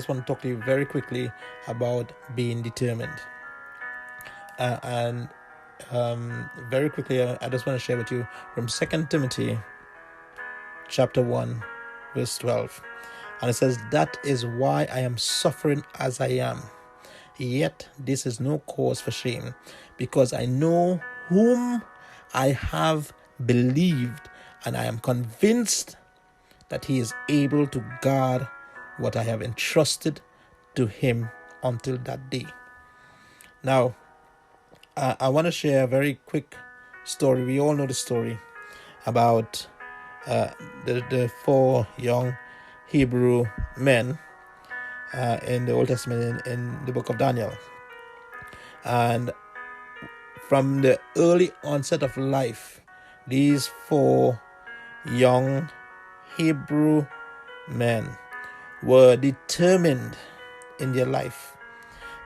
just want to talk to you very quickly about being determined. And very quickly, I just want to share with you from 2 Timothy chapter 1, verse 12. And it says, "That is why I am suffering as I am. Yet this is no cause for shame, because I know whom I have believed, and I am convinced that he is able to guard what I have entrusted to him until that day." Now, I want to share a very quick story. We all know the story about the four young Hebrew men in the Old Testament in the book of Daniel. And from the early onset of life, these four young Hebrew men were determined in their life.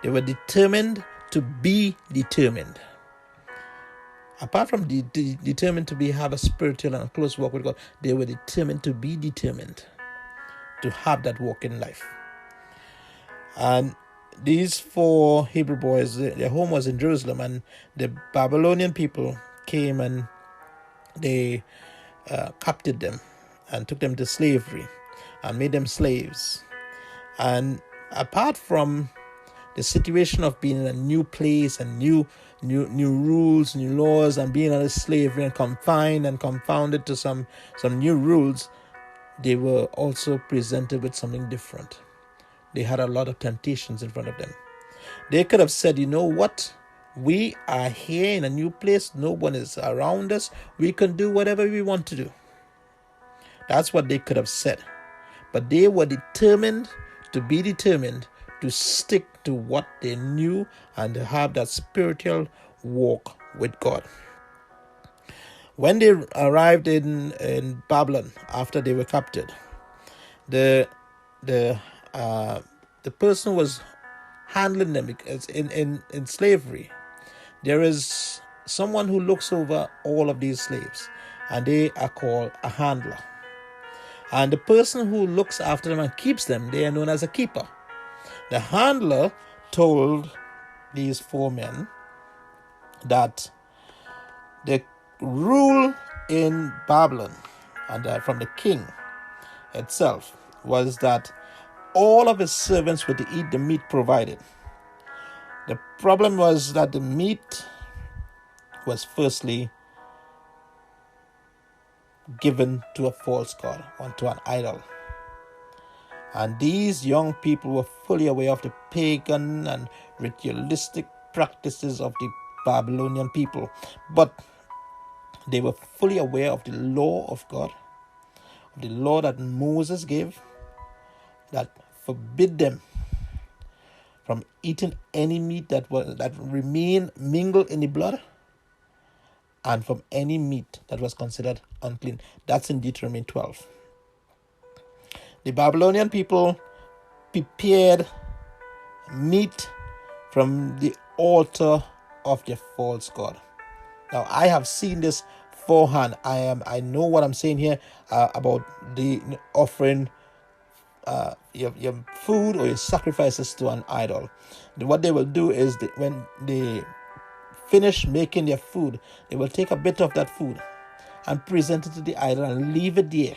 They were determined to be determined. Apart from determined to have a spiritual and a close walk with God, they were determined to be determined to have that walk in life. And these four Hebrew boys, their home was in Jerusalem, and the Babylonian people came and they captured them and took them to slavery and made them slaves. And apart from the situation of being in a new place and new rules, new laws, and being under slavery and confined and confounded to some new rules, they were also presented with something different. They had a lot of temptations in front of them. They could have said, you know what? We are here in a new place. No one is around us. We can do whatever we want to do. That's what they could have said. But they were determined to be determined to stick to what they knew and to have that spiritual walk with God. When they arrived in Babylon after they were captured, the person who was handling them, because in slavery, there is someone who looks over all of these slaves, and they are called a handler. And the person who looks after them and keeps them, they are known as a keeper. The handler told these four men that the rule in Babylon, and from the king itself, was that all of his servants were to eat the meat provided. The problem was that the meat was firstly given to a false god, unto an idol. And these young people were fully aware of the pagan and ritualistic practices of the Babylonian people. But they were fully aware of the law of God, of the law that Moses gave, that forbid them from eating any meat that remained mingled in the blood, and from any meat that was considered unclean. That's in Deuteronomy 12. The Babylonian people prepared meat from the altar of their false god. Now, I have seen this beforehand. I know what I'm saying here about the offering your food or your sacrifices to an idol. What they will do is when they finish making their food, they will take a bit of that food and present it to the idol and leave it there.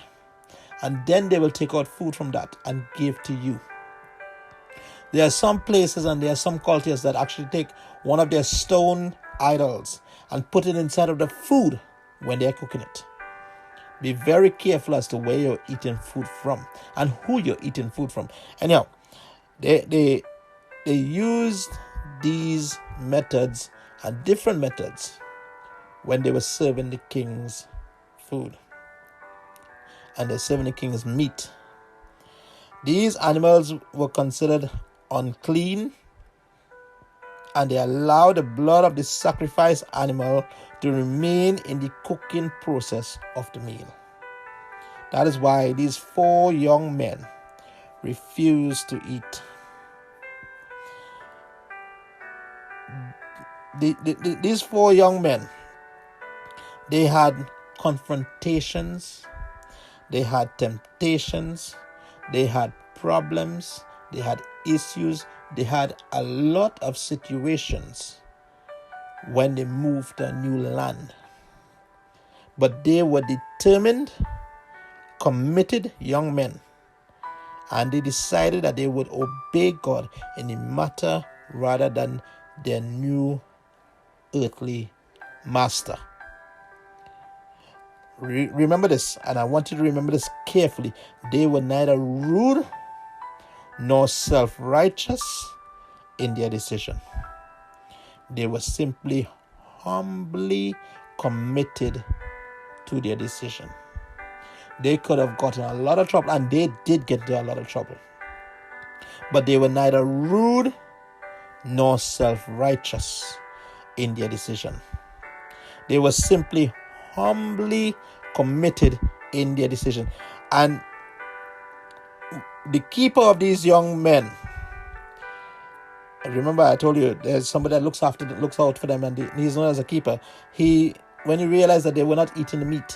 And then they will take out food from that and give to you. There are some places and there are some cultures that actually take one of their stone idols and put it inside of the food when they are cooking it. Be very careful as to where you're eating food from and who you're eating food from. Anyhow, they used these methods and different methods when they were serving the king's food and they're serving the king's meat. These animals were considered unclean, and they allowed the blood of the sacrificed animal to remain in the cooking process of the meal. That is why these four young men refused to eat. These four young men, they had confrontations, they had temptations, they had problems, they had issues, they had a lot of situations when they moved to a new land. But they were determined, committed young men, and they decided that they would obey God in the matter rather than their new earthly master. Remember this, and I want you to remember this carefully. They were neither rude nor self-righteous in their decision. They were simply humbly committed to their decision. They could have gotten a lot of trouble, and they did get into a lot of trouble. But they were neither rude nor self-righteous in their decision. They were simply humbly committed in their decision. And the keeper of these young men, remember I told you there's somebody that looks out for them, and he's known as a keeper. When he realized that they were not eating the meat,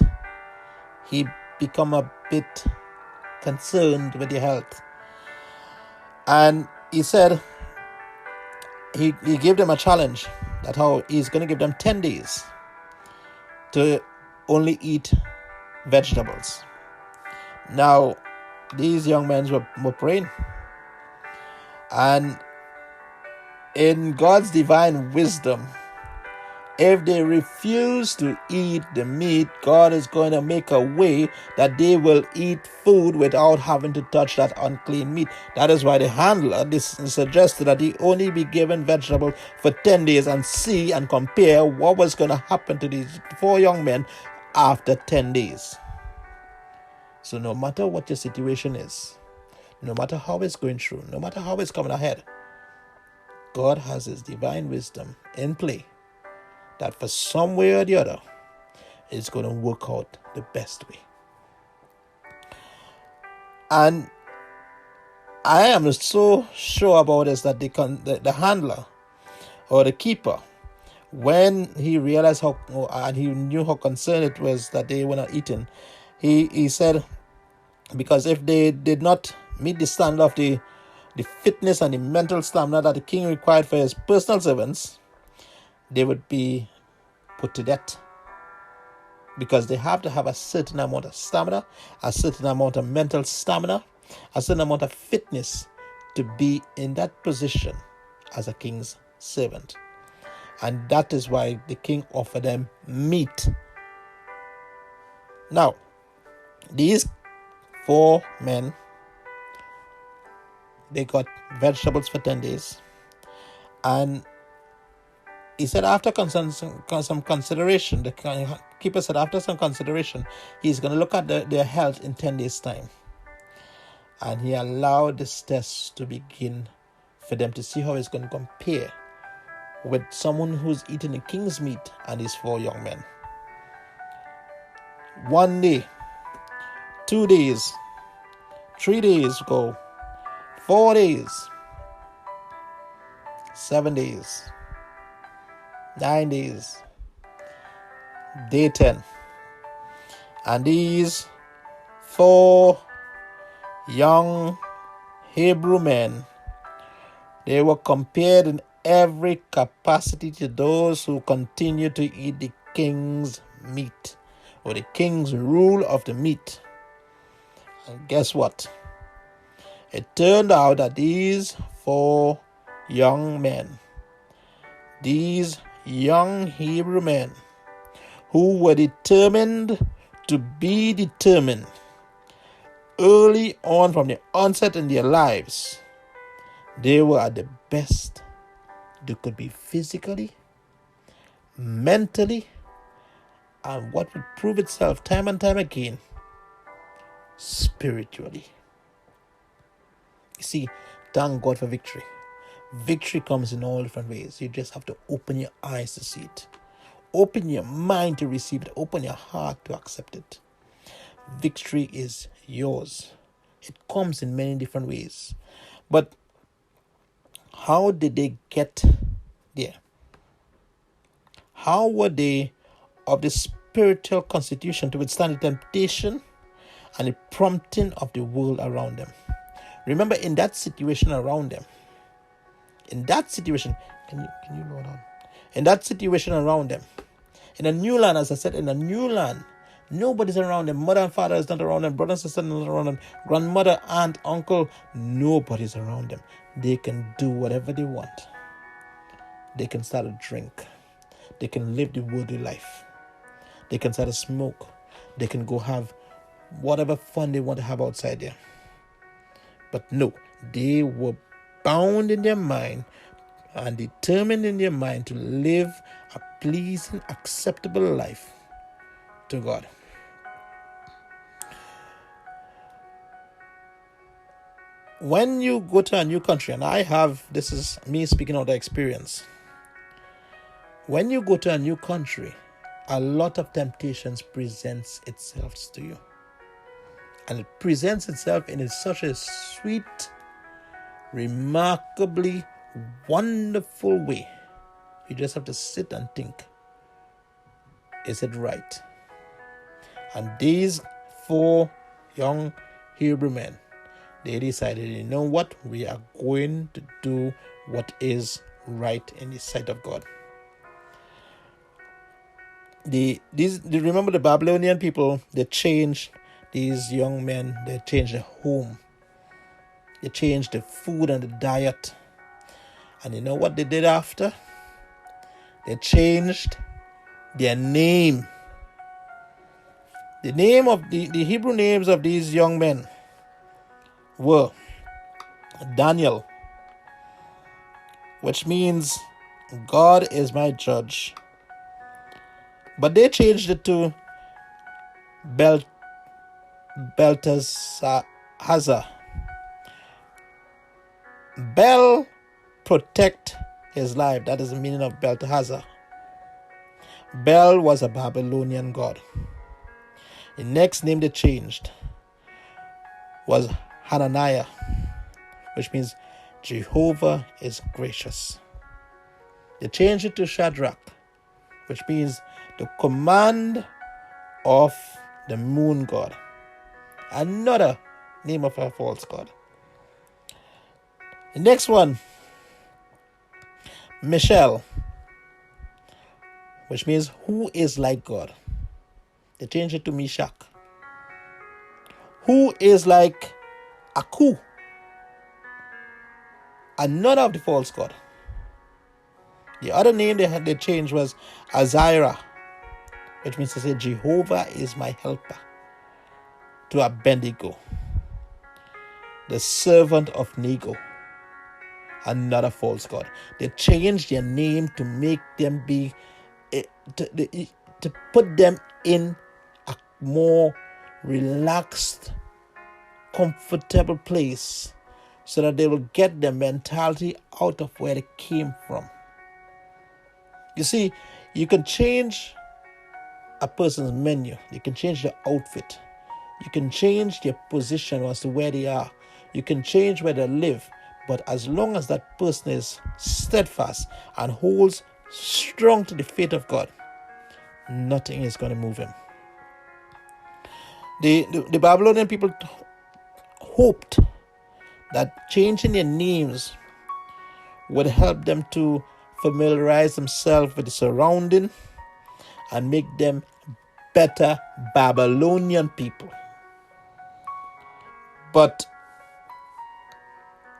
he become a bit concerned with their health. And he said, he gave them a challenge, that how he's going to give them 10 days to only eat vegetables. Now, these young men were praying. And in God's divine wisdom, if they refuse to eat the meat, God is going to make a way that they will eat food without having to touch that unclean meat. That is why the handler suggested that he only be given vegetable for 10 days and see and compare what was going to happen to these 4 young men after 10 days. So no matter what your situation is, no matter how it's going through, no matter how it's coming ahead, God has his divine wisdom in play that for some way or the other, it's going to work out the best way. And I am so sure about this that the handler or the keeper, when he realized and he knew how concerned it was that they were not eating, he said, because if they did not meet the standard of the fitness and the mental stamina that the king required for his personal servants, they would be put to death, because they have to have a certain amount of stamina, a certain amount of mental stamina, a certain amount of fitness to be in that position as a king's servant. And that is why the king offered them meat. Now, these 4 men, they got vegetables for 10 days, and he said after some consideration, the keeper said after some consideration, he's going to look at their health in 10 days' time. And he allowed this test to begin for them to see how it's going to compare with someone who's eating the king's meat and these 4 young men. 1 day, 2 days, 3 days go, 4 days, 7 days, 9 days, day 10. And these 4 young Hebrew men, they were compared in every capacity to those who continue to eat the king's meat, or the king's rule of the meat. And guess what? It turned out that these 4 young men, these young Hebrew men, who were determined to be determined early on from the onset in their lives, they were at the best they could be physically, mentally, and what would prove itself time and time again, spiritually. You see, thank God for victory. Victory comes in all different ways. You just have to open your eyes to see it. Open your mind to receive it. Open your heart to accept it. Victory is yours. It comes in many different ways. But how did they get there? How were they of the spiritual constitution to withstand the temptation and the prompting of the world around them? Remember, in that situation around them, in that situation, can you load on? In that situation around them, in a new land, as I said, in a new land, nobody's around them. Mother and father is not around them. Brother and sister is not around them. Grandmother, aunt, uncle, nobody's around them. They can do whatever they want. They can start a drink. They can live the worldly life. They can start to smoke. They can go have whatever fun they want to have outside there. But no, they were bound in their mind and determined in their mind to live a pleasing, acceptable life to God. When you go to a new country, and this is me speaking out of experience. When you go to a new country, a lot of temptations presents itself to you. And it presents itself in such a sweet, remarkably wonderful way. You just have to sit and think, is it right? And these 4 young Hebrew men, they decided, you know what? We are going to do what is right in the sight of God. Remember the Babylonian people, they changed these young men, they changed the home. They changed the food and the diet. And you know what they did after? They changed their name. The name of the Hebrew names of these young men were Daniel, which means God is my judge. But they changed it to Belteshazzar. Bel, protect his life. That is the meaning of Belteshazzar. Bel was a Babylonian god. The next name they changed was Hananiah, which means Jehovah is gracious. They changed it to Shadrach, which means the command of the moon god. Another name of a false god. The next one, Michelle, which means who is like God. They changed it to Meshach. Who is like Aku, another of the false god. The other name they changed was Azariah, which means to say Jehovah is my helper, to Abednego, the servant of Nego, another false god. They changed their name to make them be, to put them in a more relaxed, comfortable place, so that they will get their mentality out of where they came from. You see, you can change a person's menu. You can change their outfit. You can change their position as to where they are. You can change where they live. But as long as that person is steadfast and holds strong to the faith of God, nothing is going to move him. The Babylonian people hoped that changing their names would help them to familiarize themselves with the surrounding and make them better Babylonian people. But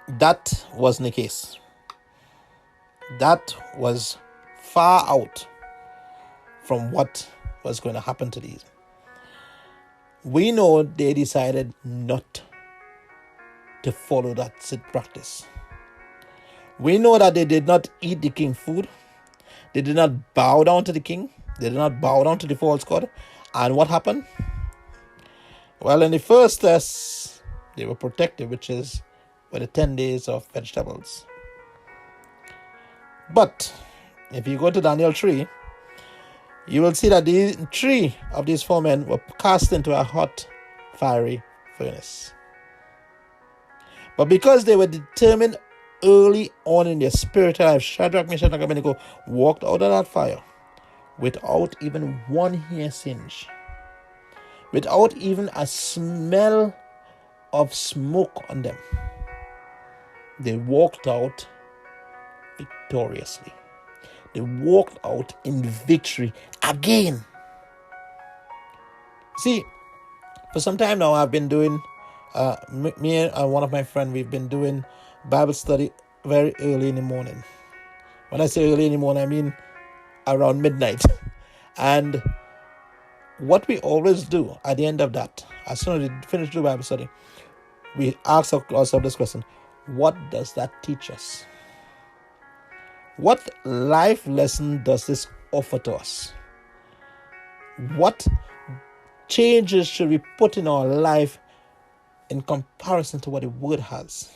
that wasn't the case. That was far out from what was going to happen to these. We know they decided not to follow that practice. We know that they did not eat the king's food. They did not bow down to the king. They did not bow down to the false god. And what happened? Well, in the first test, they were protected, which is for the 10 days of vegetables. But if you go to Daniel 3, you will see that the 3 of these 4 men were cast into a hot, fiery furnace. But because they were determined early on in their spiritual life, Shadrach, Meshach, and Abednego walked out of that fire without even one hair singe, without even a smell of smoke on them, they walked out victoriously. They walked out in victory again. See, for some time now, I've been doing, me and one of my friends, we've been doing Bible study very early in the morning. When I say early in the morning, I mean around midnight. And what we always do at the end of that, as soon as we finish the Bible study, we ask ourselves this question: what does that teach us? What life lesson does this offer to us? What changes should we put in our life in comparison to what the word has?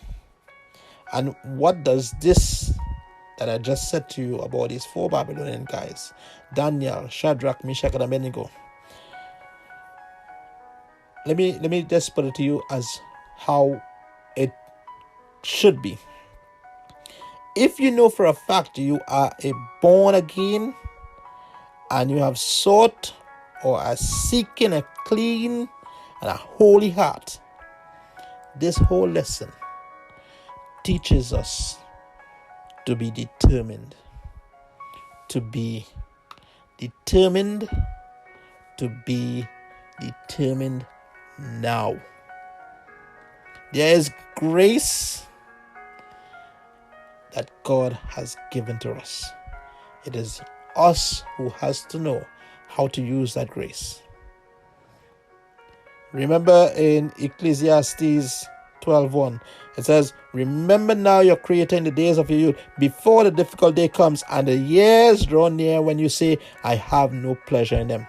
And what does this that I just said to you about these 4 Babylonian guys, Daniel, Shadrach, Meshach, and Abednego, let me just put it to you as how it should be. If you know for a fact you are a born again and you have sought or are seeking a clean and a holy heart, this whole lesson teaches us to be determined. To be determined. To be determined now. There is grace that God has given to us. It is us who has to know how to use that grace. Remember in Ecclesiastes 12:1, it says, remember now your Creator in the days of your youth, before the difficult day comes and the years draw near when you say, I have no pleasure in them.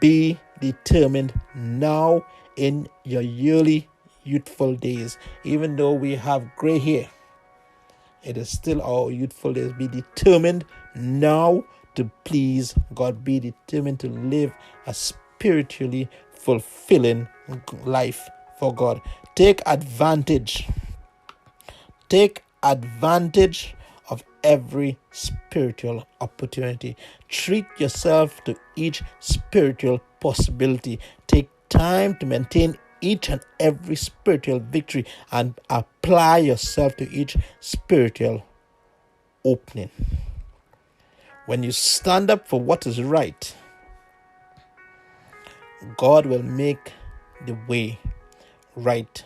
Be determined now in your yearly youthful days. Even though we have gray hair, it is still our youthful days. Be determined now to please God. Be determined to live a spiritually fulfilling life for God. Take advantage of every spiritual opportunity. Treat yourself to each spiritual possibility. Take time to maintain each and every spiritual victory and apply yourself to each spiritual opening. When you stand up for what is right, God will make the way right